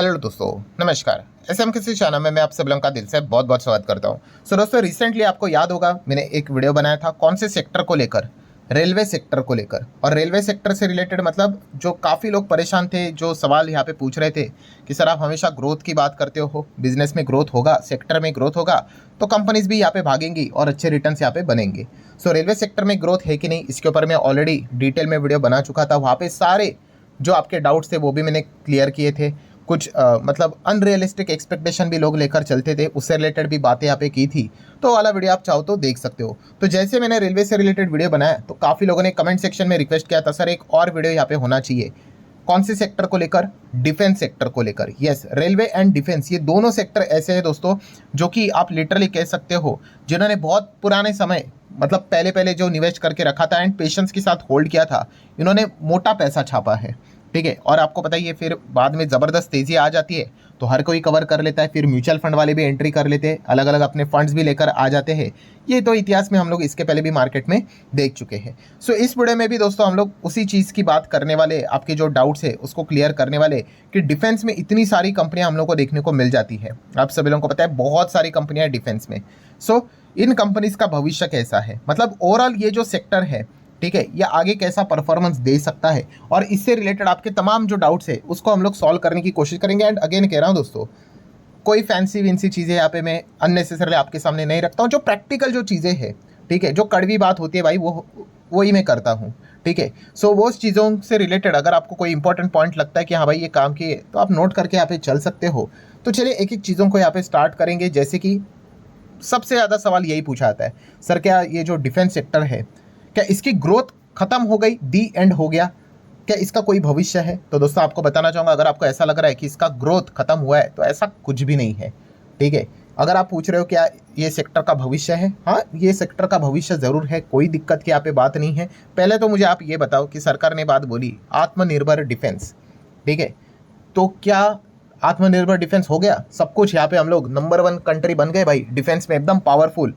Hello दोस्तों, नमस्कार। SM किसी चैनल में मैं आप सब लोगों का दिल से बहुत बहुत स्वागत करता हूं। सो दोस्तों, रिसेंटली आपको याद होगा मैंने एक वीडियो बनाया था कौन से सेक्टर को लेकर, रेलवे सेक्टर को लेकर। और रेलवे सेक्टर से रिलेटेड मतलब जो काफ़ी लोग परेशान थे, जो सवाल यहाँ पे पूछ रहे थे कि सर आप हमेशा ग्रोथ की बात करते हो, बिजनेस में ग्रोथ होगा, सेक्टर में ग्रोथ होगा तो कंपनीज भी यहाँ पे भागेंगी और अच्छे रिटर्न यहाँ पे बनेंगे। सो रेलवे सेक्टर में ग्रोथ है कि नहीं, इसके ऊपर मैं ऑलरेडी डिटेल में वीडियो बना चुका था। वहाँ पे सारे जो आपके डाउट्स थे वो भी मैंने क्लियर किए थे। कुछ मतलब अनरियलिस्टिक एक्सपेक्टेशन भी लोग लेकर चलते थे, उससे रिलेटेड भी बातें यहाँ पे की थी। तो वाला वीडियो आप चाहो तो देख सकते हो। तो जैसे मैंने रेलवे से रिलेटेड वीडियो बनाया तो काफ़ी लोगों ने कमेंट सेक्शन में रिक्वेस्ट किया था सर एक और वीडियो यहाँ पे होना चाहिए। कौन से सेक्टर को लेकर? डिफेंस सेक्टर को लेकर। यस, रेलवे एंड डिफेंस ये दोनों सेक्टर ऐसे हैं दोस्तों जो कि आप लिटरली कह सकते हो जिन्होंने बहुत पुराने समय मतलब पहले पहले जो निवेश करके रखा था एंड पेशेंस के साथ होल्ड किया था, इन्होंने मोटा पैसा छापा है। ठीक है, और आपको पता ही है फिर बाद में ज़बरदस्त तेज़ी आ जाती है तो हर कोई कवर कर लेता है, फिर म्यूचुअल फंड वाले भी एंट्री कर लेते हैं, अलग अलग अपने फंड्स भी लेकर आ जाते हैं। ये तो इतिहास में हम लोग इसके पहले भी मार्केट में देख चुके हैं। सो इस वीडियो में भी दोस्तों हम लोग उसी चीज़ की बात करने वाले, आपके जो डाउट्स है उसको क्लियर करने वाले कि डिफेंस में इतनी सारी कंपनियां हम लोग को देखने को मिल जाती है। आप सभी लोगों को पता है बहुत सारी कंपनियां डिफेंस में। सो इन कंपनीज का भविष्य कैसा है, मतलब ओवरऑल ये जो सेक्टर है, ठीक है, ये आगे कैसा परफॉर्मेंस दे सकता है, और इससे रिलेटेड आपके तमाम जो डाउट्स है उसको हम लोग सॉल्व करने की कोशिश करेंगे। एंड अगेन कह रहा हूँ दोस्तों, कोई फैंसी विंसी चीज़ें यहाँ पे मैं अननेसेसरली आपके सामने नहीं रखता हूँ। जो प्रैक्टिकल जो चीज़ें हैं, ठीक है, जो कड़वी बात होती है भाई वही मैं करता हूँ। ठीक है, सो वो चीज़ों से रिलेटेड अगर आपको कोई इंपॉर्टेंट पॉइंट लगता है कि हाँ भाई ये काम किए, तो आप नोट करके यहाँ पे चल सकते हो। तो चलिए एक एक चीज़ों को यहाँ पे स्टार्ट करेंगे। जैसे कि सबसे ज़्यादा सवाल यही पूछा जाता है, सर क्या ये जो डिफेंस सेक्टर है क्या इसकी ग्रोथ खत्म हो गई, दी एंड हो गया, क्या इसका कोई भविष्य है? तो दोस्तों आपको बताना चाहूँगा, अगर आपको ऐसा लग रहा है कि इसका ग्रोथ खत्म हुआ है तो ऐसा कुछ भी नहीं है। ठीक है, अगर आप पूछ रहे हो क्या ये सेक्टर का भविष्य है, हाँ ये सेक्टर का भविष्य ज़रूर है, कोई दिक्कत की यहाँ पे बात नहीं है। पहले तो मुझे आप ये बताओ कि सरकार ने बात बोली आत्मनिर्भर डिफेंस, ठीक है, तो क्या आत्मनिर्भर डिफेंस हो गया? सब कुछ यहाँ पे हम लोग नंबर 1 कंट्री बन गए भाई डिफेंस में, एकदम पावरफुल,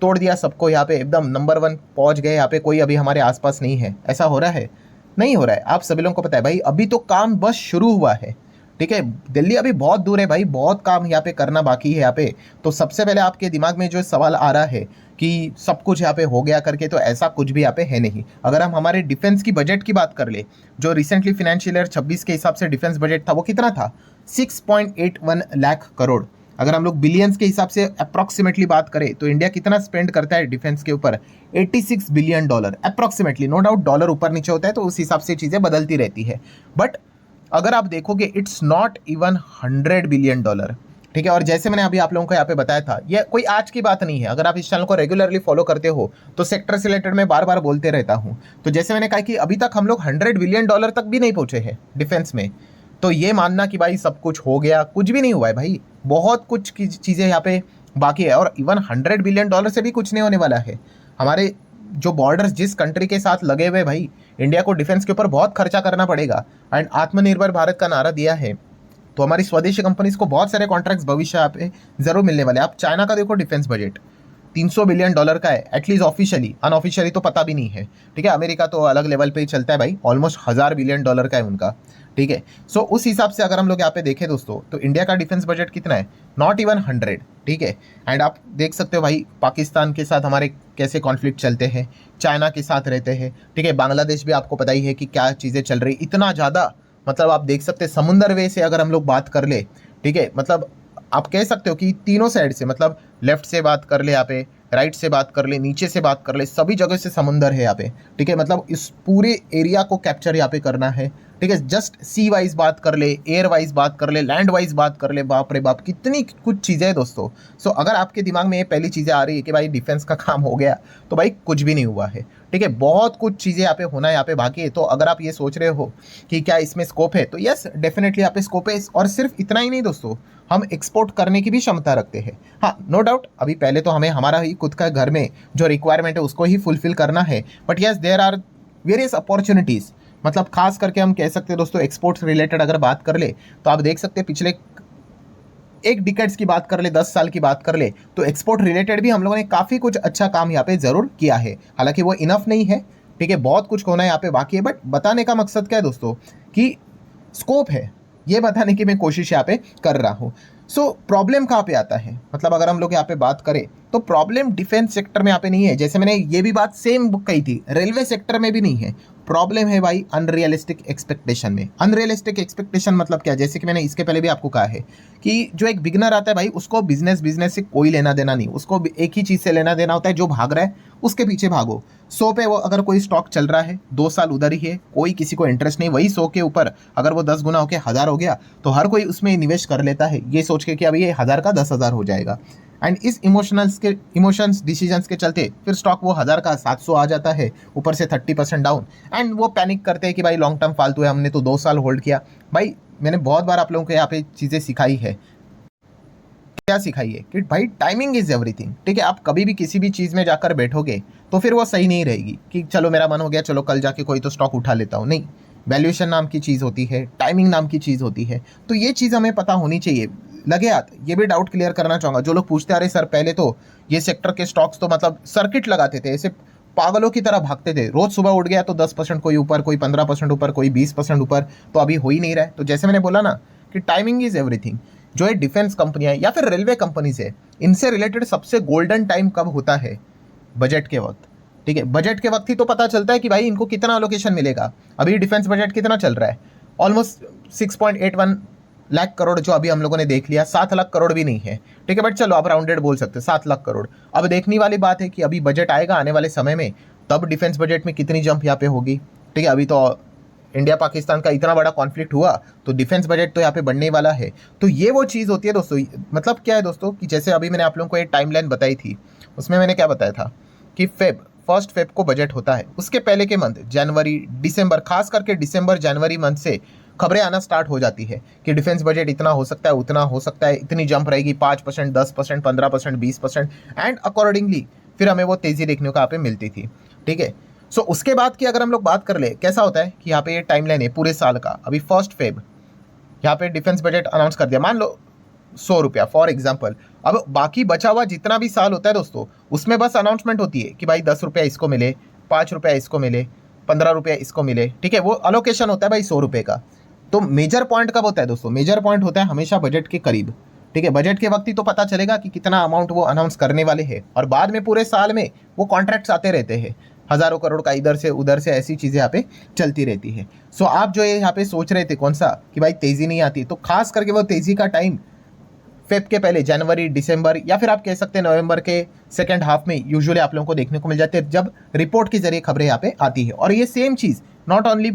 तोड़ दिया सबको, यहाँ पे एकदम नंबर 1 पहुँच गए, यहाँ पे कोई अभी हमारे आसपास नहीं है? ऐसा हो रहा है? नहीं हो रहा है। आप सभी लोगों को पता है भाई अभी तो काम बस शुरू हुआ है। ठीक है, दिल्ली अभी बहुत दूर है भाई, बहुत काम यहाँ पे करना बाकी है यहाँ पे। तो सबसे पहले आपके दिमाग में जो सवाल आ रहा है कि सब कुछ यहाँ पे हो गया करके, तो ऐसा कुछ भी यहाँ पे है नहीं। अगर हम हमारे डिफेंस की बजट की बात कर ले, जो रिसेंटली फाइनेंशियल ईयर 26 के हिसाब से डिफेंस बजट था वो कितना था? 6.81 लाख करोड़। अगर हम लोग बिलियंस के हिसाब से अप्रॉक्सीमेटली बात करें तो इंडिया कितना स्पेंड करता है डिफेंस के ऊपर? 86 billion dollar approximately. No doubt dollar ऊपर नीचे होता है तो उस हिसाब से चीज़ें बदलती रहती है, बट अगर आप देखोगे it's not even 100 billion dollar. ठीक है, और जैसे मैंने अभी आप लोगों को यहाँ पे बताया था, ये कोई आज की बात नहीं है। अगर आप इस चैनल को रेगुलरली फॉलो करते हो तो सेक्टर से रिलेटेड मैं बार बार बोलते रहता हूँ। तो जैसे मैंने कहा कि अभी तक हम लोग 100 बिलियन डॉलर तक भी नहीं पहुंचे हैं डिफेंस में। तो ये मानना कि भाई सब कुछ हो गया, कुछ भी नहीं हुआ है भाई, बहुत कुछ की चीज़ें यहाँ पे बाकी है। और इवन 100 बिलियन डॉलर से भी कुछ नहीं होने वाला है। हमारे जो बॉर्डर्स जिस कंट्री के साथ लगे हुए भाई, इंडिया को डिफेंस के ऊपर बहुत खर्चा करना पड़ेगा। एंड आत्मनिर्भर भारत का नारा दिया है तो हमारी स्वदेशी कंपनीज को बहुत सारे कॉन्ट्रैक्ट्स भविष्य यहाँ पे जरूर मिलने वाले। आप चाइना का देखो डिफेंस बजट 300 बिलियन डॉलर का है एटलीस्ट ऑफिशियली, अनऑफिशियली तो पता भी नहीं है। ठीक है, अमेरिका तो अलग लेवल पे ही चलता है भाई, ऑलमोस्ट 1000 बिलियन डॉलर का है उनका। ठीक है, सो उस हिसाब से अगर हम लोग यहाँ पे देखें दोस्तों तो इंडिया का डिफेंस बजट कितना है? Not even 100। ठीक है, एंड आप देख सकते हो भाई पाकिस्तान के साथ हमारे कैसे कॉन्फ्लिक्ट चलते हैं, चाइना के साथ रहते हैं। ठीक है, बांग्लादेश भी आपको पता ही है कि क्या चीज़ें चल रही, इतना ज़्यादा मतलब आप देख सकते हैं समुंदर वे से अगर हम लोग बात कर ले, ठीक है, मतलब आप कह सकते हो कि तीनों साइड से, मतलब लेफ्ट से बात कर ले यहाँ पे, राइट से बात कर ले, नीचे से बात कर ले, सभी जगह से समुंदर है यहाँ पे। ठीक है, मतलब इस पूरे एरिया को कैप्चर यहाँ पे करना है। ठीक है, जस्ट सी वाइज बात कर ले, एयर वाइज बात कर ले, लैंड वाइज बात कर ले, बाप रे बाप कितनी कुछ चीज़ें हैं दोस्तों। सो अगर आपके दिमाग में ये पहली चीज़ें आ रही है कि भाई डिफेंस का काम हो गया, तो भाई कुछ भी नहीं हुआ है। ठीक है, बहुत कुछ चीज़ें यहाँ पे होना है, यहाँ पे बाकी है। तो अगर आप ये सोच रहे हो कि क्या इसमें स्कोप है, तो यस डेफिनेटली यहाँ पे स्कोप है। और सिर्फ इतना ही नहीं दोस्तों, हम एक्सपोर्ट करने की भी क्षमता रखते हैं। हाँ नो डाउट अभी पहले तो हमें हमारा ही खुद का घर में जो रिक्वायरमेंट है उसको ही फुलफिल करना है, but yes there are various opportunities. मतलब खास करके हम कह सकते हैं दोस्तों एक्सपोर्ट्स रिलेटेड अगर बात कर ले तो आप देख सकते हैं पिछले एक डिकेड्स की बात कर ले, 10 साल की बात कर ले, तो एक्सपोर्ट रिलेटेड भी हम लोगों ने काफ़ी कुछ अच्छा काम यहाँ पे ज़रूर किया है। हालांकि वो इनफ नहीं है, ठीक है, बहुत कुछ होना यहाँ पे बाकी है, बट बताने का मकसद क्या है दोस्तों कि स्कोप है। ये बताने की मैं कोशिश यहाँ पे कर रहा हूँ। सो प्रॉब्लम कहाँ पे आता है, मतलब अगर हम लोग यहाँ पे बात करें तो प्रॉब्लम डिफेंस सेक्टर में यहाँ पे नहीं है। जैसे मैंने ये भी बात सेम कही थी, रेलवे सेक्टर में भी नहीं है। प्रॉब्लम है भाई अनरियलिस्टिक एक्सपेक्टेशन में। अनरियलिस्टिक एक्सपेक्टेशन मतलब क्या, जैसे कि मैंने इसके पहले भी आपको कहा है कि जो एक बिगनर आता है भाई, उसको बिजनेस से कोई लेना देना नहीं, उसको एक ही चीज़ से लेना देना होता है, जो भाग रहा है उसके पीछे भागो। 100 पे वो अगर कोई स्टॉक चल रहा है 2 साल उधर ही है, कोई किसी को इंटरेस्ट नहीं, वही 100 के ऊपर अगर वो 10 गुना होकर 1000 हो गया तो हर कोई उसमें निवेश कर लेता है, ये सोच के कि अभी ये 1000 का 10,000 हो जाएगा। एंड इस इमोशंस डिसीजंस के चलते फिर स्टॉक वो 1000 का 700 आ जाता है, ऊपर से 30% डाउन। एंड वो पैनिक करते हैं कि भाई लॉन्ग टर्म फालतू है, हमने तो 2 साल होल्ड किया। भाई मैंने बहुत बार आप लोगों को यहाँ पे चीज़ें सिखाई है, क्या सिखाई है कि भाई टाइमिंग इज एवरीथिंग। ठीक है, आप कभी भी किसी भी चीज़ में जाकर बैठोगे तो फिर वो सही नहीं रहेगी कि चलो मेरा मन हो गया, चलो कल जाके कोई तो स्टॉक उठा लेता हूँ। नहीं, वैल्यूएशन नाम की चीज़ होती है, टाइमिंग नाम की चीज़ होती है। तो ये चीज़ हमें पता होनी चाहिए। लगे हाथ ये भी डाउट क्लियर करना चाहूँगा, जो लोग पूछते आ रहे सर पहले तो ये सेक्टर के स्टॉक्स तो मतलब सर्किट लगाते थे, ऐसे पागलों की तरह भागते थे, रोज सुबह उठ गया तो 10% कोई ऊपर, कोई 15% ऊपर, कोई 20% ऊपर, तो अभी हो ही नहीं रहा है। तो जैसे मैंने बोला ना कि टाइमिंग इज एवरीथिंग। जो ये डिफेंस कंपनियां या फिर रेलवे कंपनीज है, इनसे रिलेटेड सबसे गोल्डन टाइम कब होता है? बजट के वक्त। ठीक है, बजट के वक्त ही तो पता चलता है कि भाई इनको कितना अलोकेशन मिलेगा। अभी डिफेंस बजट कितना चल रहा है? ऑलमोस्ट 6.81 लाख करोड़, जो अभी हम लोगों ने देख लिया। 7 लाख करोड़ भी नहीं है, ठीक है, बट चलो आप राउंडेड बोल सकते हैं 7 लाख करोड़। अब देखने वाली बात है कि अभी बजट आएगा आने वाले समय में, तब डिफेंस बजट में कितनी जंप यहाँ पे होगी। ठीक है, अभी तो इंडिया पाकिस्तान का इतना बड़ा कॉन्फ्लिक्ट हुआ तो डिफेंस बजट तो यहाँ पे बढ़ने वाला है। तो ये वो चीज़ होती है दोस्तों। मतलब क्या है दोस्तों कि जैसे अभी मैंने आप लोगों को एक टाइमलाइन बताई थी, उसमें मैंने क्या बताया था कि फर्स्ट फेब को बजट होता है, उसके पहले के मंथ जनवरी दिसंबर, खास करके दिसंबर जनवरी मंथ से खबरें आना स्टार्ट हो जाती है कि डिफेंस बजट इतना हो सकता है, उतना हो सकता है, इतनी जंप रहेगी, 5%, 10%, 15%, 20%, एंड अकॉर्डिंगली फिर हमें वो तेज़ी देखने को यहाँ पे मिलती थी। ठीक है, सो उसके बाद की अगर हम लोग बात कर ले, कैसा होता है कि यहाँ पे ये टाइमलाइन है पूरे साल का। अभी फर्स्ट फेब यहाँ पे डिफेंस बजट अनाउंस कर दिया, मान लो 100 रुपया फॉर एग्जाम्पल। अब बाकी बचा हुआ जितना भी साल होता है दोस्तों, उसमें बस अनाउंसमेंट होती है कि भाई 10 रुपया इसको मिले, 5 रुपया इसको मिले, 15 रुपया इसको मिले। ठीक है, वो अलोकेशन होता है भाई 100 रुपये का। तो मेजर पॉइंट कब होता है दोस्तों? मेजर पॉइंट होता है हमेशा बजट के करीब। ठीक है, बजट के वक्त ही तो पता चलेगा कि कितना अमाउंट वो अनाउंस करने वाले हैं, और बाद में पूरे साल में वो कॉन्ट्रैक्ट्स आते रहते हैं, हज़ारों करोड़ का इधर से उधर से, ऐसी चीज़ें यहाँ पे चलती रहती है। सो आप जो ये यहाँ पे सोच रहे थे कौन सा कि भाई तेज़ी नहीं आती, तो खास करके वो तेज़ी का टाइम फेब के पहले जनवरी, दिसंबर, या फिर आप कह सकते हैं नवंबर के सेकंड हाफ में यूजुअली आप लोगों को देखने को मिल जाती है, जब रिपोर्ट के जरिए खबरें यहाँ पे आती है। और ये same cheese not only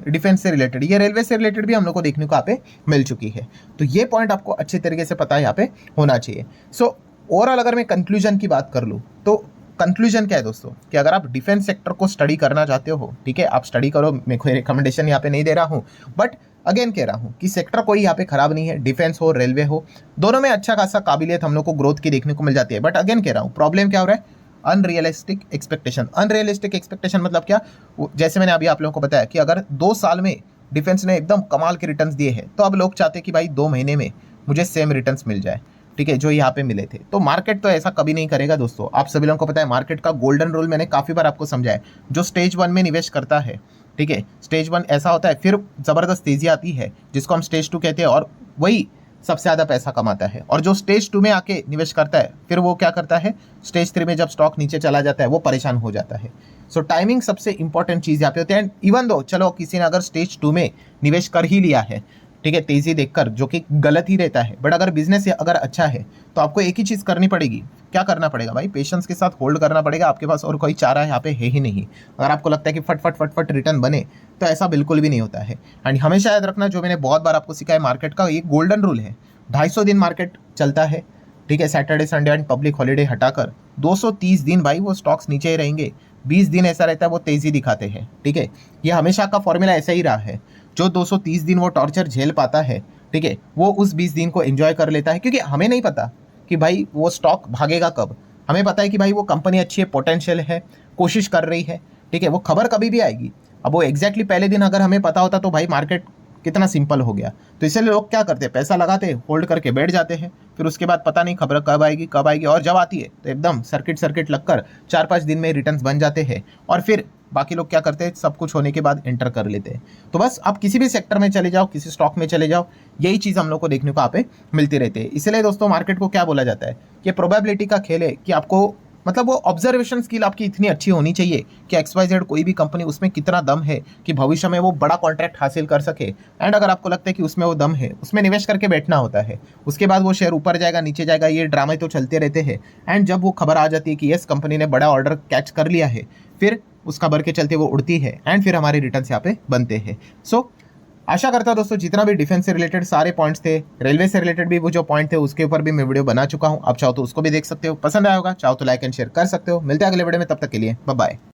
defence से रिलेटेड, ये रेलवे से रिलेटेड भी हम लोग को देखने को यहाँ पे मिल चुकी है। तो ये पॉइंट आपको अच्छे तरीके से पता है यहाँ पे होना चाहिए। सो ओवरऑल अगर मैं कंक्लूजन की बात कर लूँ तो कंक्लूजन क्या है दोस्तों कि अगर आप डिफेंस सेक्टर को स्टडी करना चाहते हो, ठीक है, आप स्टडी करो, मैं कोई रिकमेंडेशन यहाँ पे नहीं दे रहा हूँ, बट अगेन कह रहा हूँ कि सेक्टर कोई यहाँ पे खराब नहीं है, डिफेंस हो रेलवे हो, दोनों में अच्छा खासा काबिलियत हम लोग को ग्रोथ की देखने को मिल जाती है। बट अगेन कह रहा हूँ, प्रॉब्लम क्या हो रहा है? Unrealistic expectation. अनरियलिस्टिक एक्सपेक्टेशन मतलब क्या? जैसे मैंने अभी आप लोगों को बताया कि अगर 2 साल में डिफेंस ने एकदम कमाल के रिटर्न्स दिए हैं, तो अब लोग चाहते हैं कि भाई 2 महीने में मुझे सेम रिटर्न्स मिल जाए, ठीक है, जो यहाँ पे मिले थे। तो मार्केट तो ऐसा कभी नहीं करेगा दोस्तों। आप सभी लोगों को पता है मार्केट का गोल्डन रूल मैंने काफ़ी बार आपको समझाया है। जो स्टेज 1 में निवेश करता है, ठीक है, स्टेज 1 ऐसा होता है, फिर ज़बरदस्त तेज़ी आती है जिसको हम स्टेज 2 कहते हैं, और वही सबसे ज़्यादा पैसा कमाता है। और जो स्टेज 2 में आके निवेश करता है, फिर वो क्या करता है, स्टेज 3 में जब स्टॉक नीचे चला जाता है वो परेशान हो जाता है। सो टाइमिंग सबसे इंपॉर्टेंट चीज़ यहाँ पे होती है। इवन दो चलो किसी ने अगर स्टेज 2 में निवेश कर ही लिया है, ठीक है, तेज़ी देखकर, जो कि गलत ही रहता है, बट अगर बिजनेस अगर अच्छा है तो आपको एक ही चीज़ करनी पड़ेगी। क्या करना पड़ेगा भाई? पेशेंस के साथ होल्ड करना पड़ेगा। आपके पास और कोई चारा यहाँ पे है ही नहीं। अगर आपको लगता है कि फट फट फट फट रिटर्न बने, तो ऐसा बिल्कुल भी नहीं होता है। एंड हमेशा याद रखना, जो मैंने बहुत बार आपको सिखाया मार्केट का, एक गोल्डन रूल है, 250 दिन मार्केट चलता है, ठीक है, Saturday Sunday and public holiday हटाकर 230 दिन भाई वो स्टॉक्स नीचे ही रहेंगे। 20 दिन ऐसा रहता है वो तेज़ी दिखाते हैं, ठीक है। ये हमेशा का फॉर्मूला ऐसा ही रहा है। जो 230 दिन वो टॉर्चर झेल पाता है, ठीक है, वो उस 20 दिन को एंजॉय कर लेता है, क्योंकि हमें नहीं पता कि भाई वो स्टॉक भागेगा कब। हमें पता है कि भाई वो कंपनी अच्छी है, पोटेंशियल है, कोशिश कर रही है, ठीक है, वो खबर कभी भी आएगी। अब वो एग्जैक्टली पहले दिन अगर हमें पता होता तो भाई मार्केट कितना सिंपल हो गया। तो इसलिए लोग क्या करते हैं, पैसा लगाते हैं, होल्ड करके बैठ जाते हैं, फिर उसके बाद पता नहीं खबर कब आएगी, और जब आती है तो एकदम सर्किट लगकर 4-5 दिन में रिटर्न्स बन जाते हैं, और फिर बाकी लोग क्या करते हैं, सब कुछ होने के बाद एंटर कर लेते हैं। तो बस आप किसी भी सेक्टर में चले जाओ, किसी स्टॉक में चले जाओ, यही चीज़ हम लोग को देखने को यहाँ पे मिलती रहती है। इसलिए दोस्तों मार्केट को क्या बोला जाता है, कि प्रोबेबिलिटी का खेल है, कि आपको मतलब वो ऑब्जर्वेशन स्किल आपकी इतनी अच्छी होनी चाहिए कि XYZ कोई भी कंपनी, उसमें कितना दम है कि भविष्य में वो बड़ा कॉन्ट्रैक्ट हासिल कर सके। एंड अगर आपको लगता है कि उसमें वो दम है, उसमें निवेश करके बैठना होता है। उसके बाद वो शेयर ऊपर जाएगा नीचे जाएगा, ये ड्रामे तो चलते रहते हैं। एंड जब वो खबर आ जाती है कि यस कंपनी ने बड़ा ऑर्डर कैच कर लिया है, फिर उस खबर के चलते वो उड़ती है, एंड फिर हमारे रिटर्न्स यहाँ पे बनते हैं। सो आशा करता हूं दोस्तों जितना भी डिफेंस से रिलेटेड सारे पॉइंट्स थे, रेलवे से रिलेटेड भी वो जो पॉइंट थे, उसके ऊपर भी मैं वीडियो बना चुका हूं। आप चाहो तो उसको भी देख सकते हो, पसंद आया होगा चाहो तो लाइक एंड शेयर कर सकते हो। मिलते हैं अगले वीडियो में, तब तक के लिए बाय बाय।